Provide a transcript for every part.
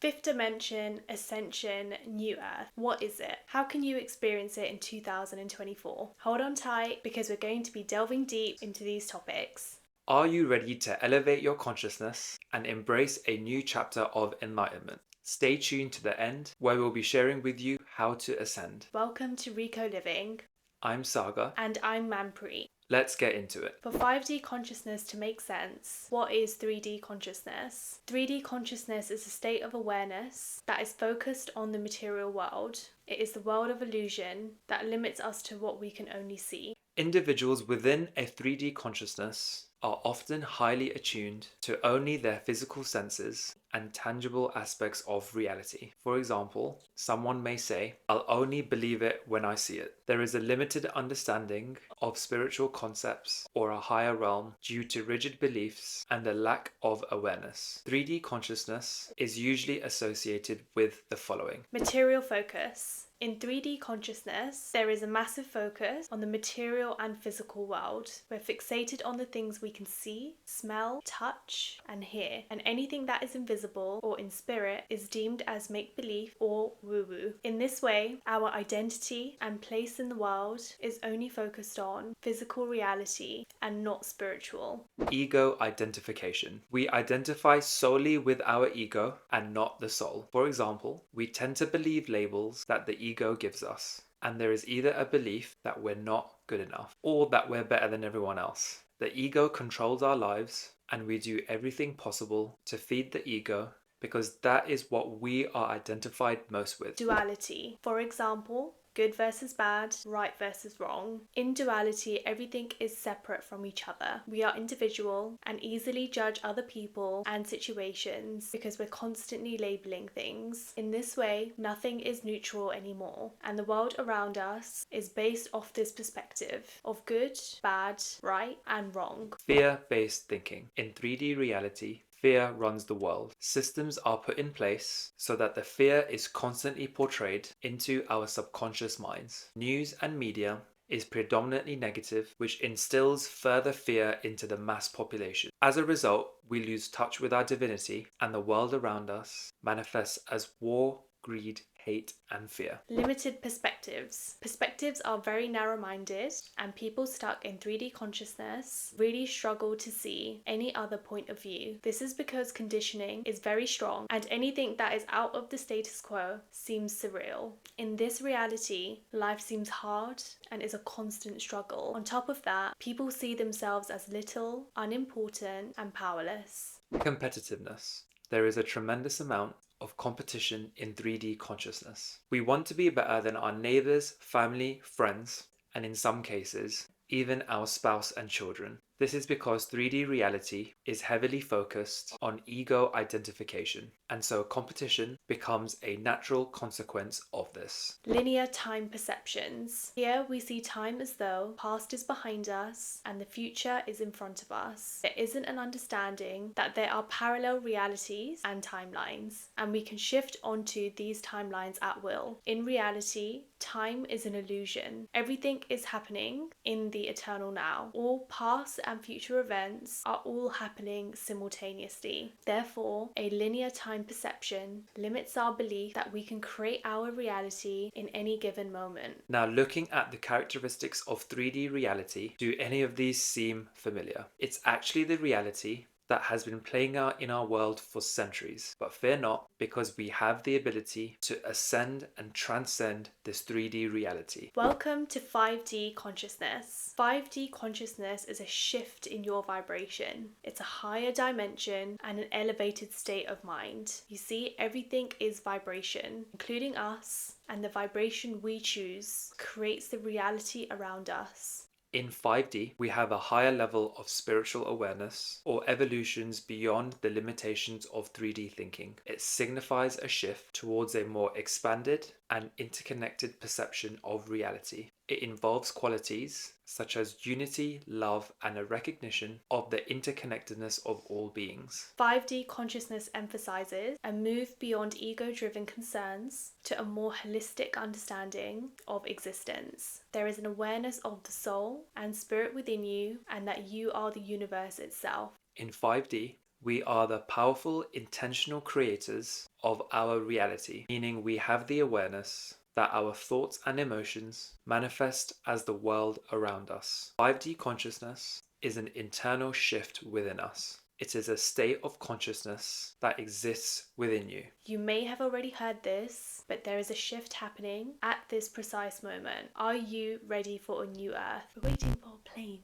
Fifth dimension, Ascension, New Earth. What is it? How can you experience it in 2024? Hold on tight because we're going to be delving deep into these topics. Are you ready to elevate your consciousness and embrace a new chapter of enlightenment? Stay tuned to the end where we'll be sharing with you how to ascend. Welcome to Rico Living. I'm Saga. And I'm Manpreet. Let's get into it. For 5D consciousness to make sense, what is 3D consciousness? 3D consciousness is a state of awareness that is focused on the material world. It is the world of illusion that limits us to what we can only see. Individuals within a 3D consciousness are often highly attuned to only their physical senses and tangible aspects of reality. For example, someone may say, "I'll only believe it when I see it." There is a limited understanding of spiritual concepts or a higher realm due to rigid beliefs and a lack of awareness. 3D consciousness is usually associated with the following: Material focus. In 3D consciousness, there is a massive focus on the material and physical world. We're fixated on the things we can see, smell, touch, and hear, and anything that is invisible or in spirit is deemed as make-believe or woo-woo. In this way, our identity and place in the world is only focused on physical reality and not spiritual. Ego identification. We identify solely with our ego and not the soul. For example, we tend to believe labels that the ego gives us, and there is either a belief that we're not good enough or that we're better than everyone else. The ego controls our lives, and we do everything possible to feed the ego because that is what we are identified most with. Duality. For example, good versus bad, right versus wrong. In duality, everything is separate from each other. We are individual and easily judge other people and situations because we're constantly labeling things. In this way, nothing is neutral anymore, and the world around us is based off this perspective of good, bad, right, and wrong. Fear-based thinking. In 3D reality, fear runs the world. Systems are put in place so that the fear is constantly portrayed into our subconscious minds. News and media is predominantly negative, which instills further fear into the mass population. As a result, we lose touch with our divinity, and the world around us manifests as war, greed, hate, and fear. Limited perspectives. Perspectives are very narrow-minded, and people stuck in 3D consciousness really struggle to see any other point of view. This is because conditioning is very strong, and anything that is out of the status quo seems surreal. In this reality, life seems hard and is a constant struggle. On top of that, people see themselves as little, unimportant, and powerless. Competitiveness. There is a tremendous amount of competition in 3D consciousness. We want to be better than our neighbors, family, friends, and in some cases, even our spouse and children. This is because 3D reality is heavily focused on ego identification, and so competition becomes a natural consequence of this. Linear time perceptions. Here we see time as though past is behind us and the future is in front of us. There isn't an understanding that there are parallel realities and timelines, and we can shift onto these timelines at will. In reality, time is an illusion. Everything is happening in the eternal now. All past and future events are all happening simultaneously. Therefore, a linear time perception limits our belief that we can create our reality in any given moment. Now, looking at the characteristics of 3D reality, do any of these seem familiar? It's actually the reality that has been playing out in our world for centuries. But fear not, because we have the ability to ascend and transcend this 3D reality. Welcome to 5D consciousness. 5D consciousness is a shift in your vibration. It's a higher dimension and an elevated state of mind. You see, everything is vibration, including us, and the vibration we choose creates the reality around us. In 5D, we have a higher level of spiritual awareness or evolutions beyond the limitations of 3D thinking. It signifies a shift towards a more expanded and interconnected perception of reality. It involves qualities such as unity, love, and a recognition of the interconnectedness of all beings. 5D consciousness emphasizes a move beyond ego-driven concerns to a more holistic understanding of existence. There is an awareness of the soul and spirit within you, and that you are the universe itself. In 5D, We are the powerful, intentional creators of our reality, meaning we have the awareness that our thoughts and emotions manifest as the world around us. 5D consciousness is an internal shift within us. It is a state of consciousness that exists within you. You may have already heard this, but there is a shift happening at this precise moment. Are you ready for a new earth? We're waiting for a plane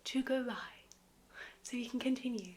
to go by so we can continue.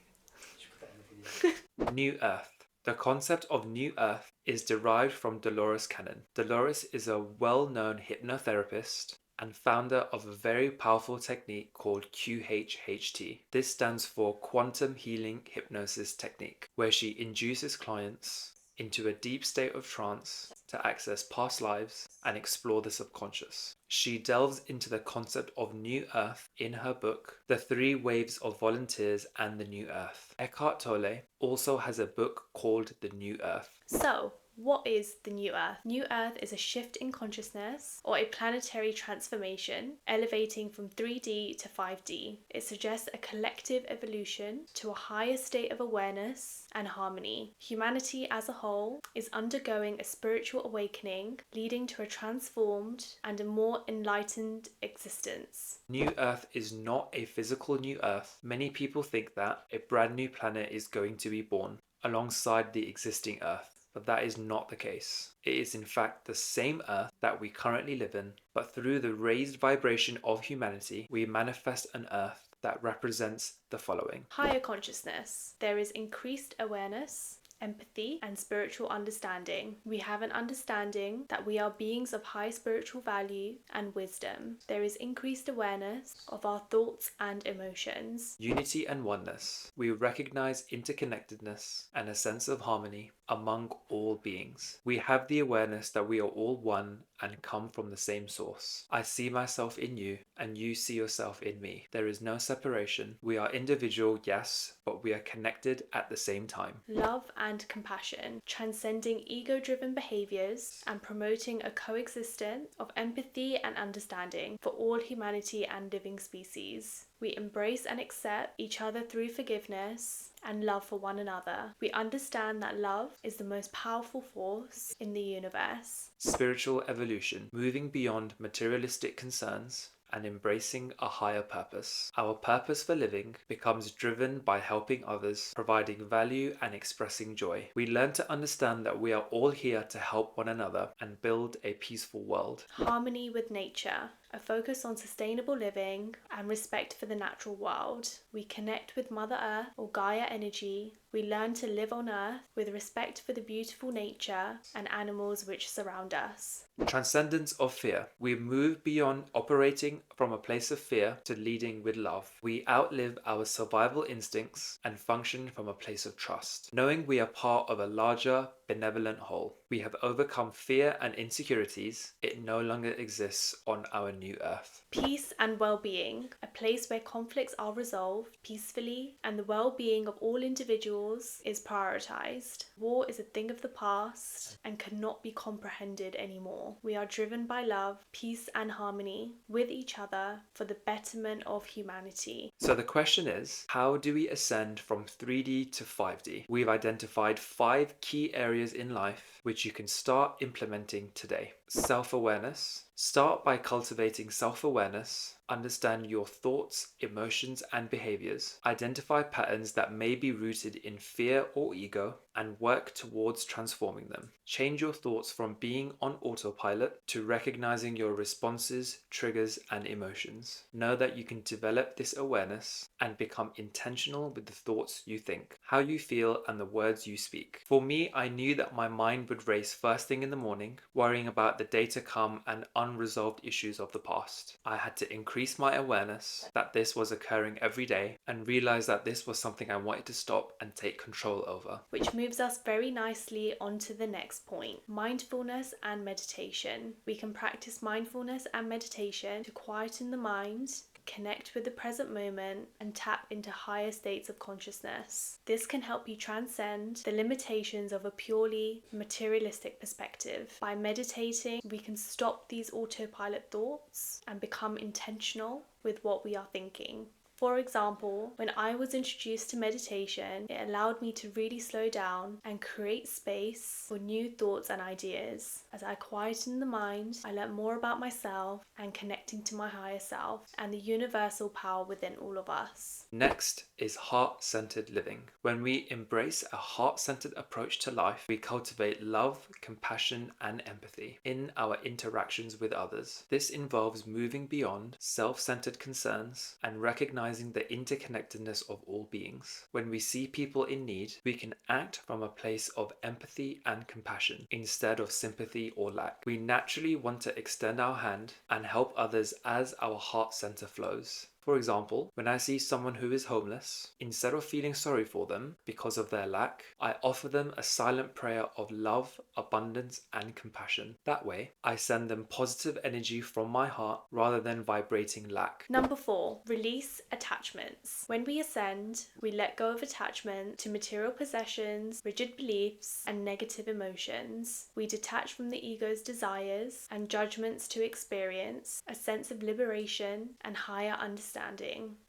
New Earth. The concept of New Earth is derived from Dolores Cannon. Dolores is a well-known hypnotherapist and founder of a very powerful technique called QHHT. This stands for Quantum Healing Hypnosis Technique, where she induces clients into a deep state of trance to access past lives and explore the subconscious. She delves into the concept of New Earth in her book, The 3 Waves of Volunteers and the New Earth. Eckhart Tolle also has a book called The New Earth. So, what is the New Earth? New Earth is a shift in consciousness or a planetary transformation, elevating from 3D to 5D. It suggests a collective evolution to a higher state of awareness and harmony. Humanity as a whole is undergoing a spiritual awakening, leading to a transformed and a more enlightened existence. New Earth is not a physical new Earth. Many people think that a brand new planet is going to be born alongside the existing Earth. But that is not the case. It is in fact the same Earth that we currently live in, but through the raised vibration of humanity, we manifest an Earth that represents the following. Higher consciousness. There is increased awareness, empathy, and spiritual understanding. We have an understanding that we are beings of high spiritual value and wisdom. There is increased awareness of our thoughts and emotions. Unity and oneness. We recognize interconnectedness and a sense of harmony among all beings. We have the awareness that we are all one and come from the same source. I see myself in you and you see yourself in me. There is no separation. We are individual, yes, but we are connected at the same time. Love and compassion, transcending ego-driven behaviors and promoting a coexistence of empathy and understanding for all humanity and living species. We embrace and accept each other through forgiveness and love for one another. We understand that love is the most powerful force in the universe. Spiritual evolution, moving beyond materialistic concerns and embracing a higher purpose. Our purpose for living becomes driven by helping others, providing value and expressing joy. We learn to understand that we are all here to help one another and build a peaceful world. Harmony with nature, a focus on sustainable living and respect for the natural world. We connect with Mother Earth or Gaia energy. We learn to live on Earth with respect for the beautiful nature and animals which surround us. Transcendence of fear. We move beyond operating from a place of fear to leading with love. We outlive our survival instincts and function from a place of trust, knowing we are part of a larger, benevolent whole. We have overcome fear and insecurities. It no longer exists on our new Earth. Peace and well-being, a place where conflicts are resolved peacefully and the well-being of all individuals is prioritized. War is a thing of the past and cannot be comprehended anymore. We are driven by love, peace and harmony with each other for the betterment of humanity. So the question is, how do we ascend from 3D to 5D? We've identified 5 key areas in life which you can start implementing today. Self-awareness. Start by cultivating self-awareness. Understand your thoughts, emotions, and behaviors. Identify patterns that may be rooted in fear or ego and work towards transforming them. Change your thoughts from being on autopilot to recognizing your responses, triggers, and emotions. Know that you can develop this awareness and become intentional with the thoughts you think, how you feel, and the words you speak. For me, I knew that my mind would race first thing in the morning, worrying about the day to come and unresolved issues of the past. I had to increase my awareness that this was occurring every day and realize that this was something I wanted to stop and take control over. Which moves us very nicely onto the next point, mindfulness and meditation. We can practice mindfulness and meditation to quieten the mind, connect with the present moment, and tap into higher states of consciousness. This can help you transcend the limitations of a purely materialistic perspective. By meditating, we can stop these autopilot thoughts and become intentional with what we are thinking. For example, when I was introduced to meditation, it allowed me to really slow down and create space for new thoughts and ideas. As I quietened the mind, I learned more about myself and connecting to my higher self and the universal power within all of us. Next is heart-centered living. When we embrace a heart-centered approach to life, we cultivate love, compassion, and empathy in our interactions with others. This involves moving beyond self-centered concerns and recognizing the interconnectedness of all beings. When we see people in need, we can act from a place of empathy and compassion instead of sympathy or lack. We naturally want to extend our hand and help others as our heart center flows. For example, when I see someone who is homeless, instead of feeling sorry for them because of their lack, I offer them a silent prayer of love, abundance, and compassion. That way, I send them positive energy from my heart rather than vibrating lack. Number 4, release attachments. When we ascend, we let go of attachment to material possessions, rigid beliefs, and negative emotions. We detach from the ego's desires and judgments to experience a sense of liberation and higher understanding.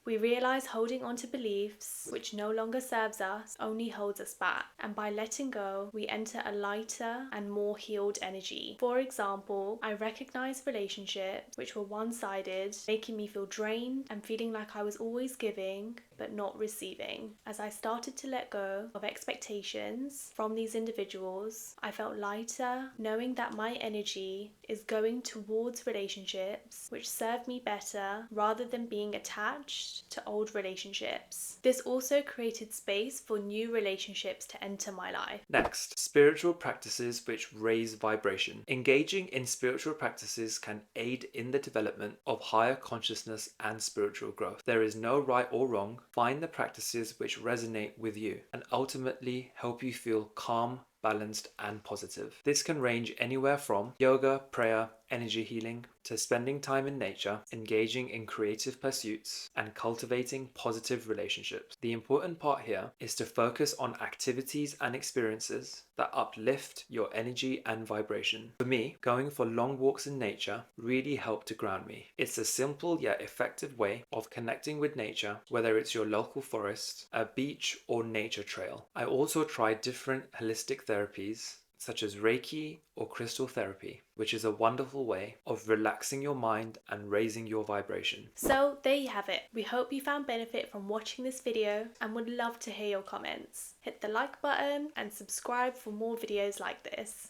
We realize holding on to beliefs which no longer serves us only holds us back, and by letting go, we enter a lighter and more healed energy. For example, I recognize relationships which were one-sided, making me feel drained and feeling like I was always giving but not receiving. As I started to let go of expectations from these individuals, I felt lighter, knowing that my energy is going towards relationships which serve me better rather than being attached to old relationships. This also created space for new relationships to enter my life. Next, spiritual practices which raise vibration. Engaging in spiritual practices can aid in the development of higher consciousness and spiritual growth. There is no right or wrong. Find the practices which resonate with you and ultimately help you feel calm, balanced, and positive. This can range anywhere from yoga, prayer, energy healing, to spending time in nature, engaging in creative pursuits, and cultivating positive relationships. The important part here is to focus on activities and experiences that uplift your energy and vibration. For me, going for long walks in nature really helped to ground me. It's a simple yet effective way of connecting with nature, whether it's your local forest, a beach, or nature trail. I also tried different holistic therapies such as Reiki or crystal therapy, which is a wonderful way of relaxing your mind and raising your vibration. So there you have it. We hope you found benefit from watching this video and would love to hear your comments. Hit the like button and subscribe for more videos like this.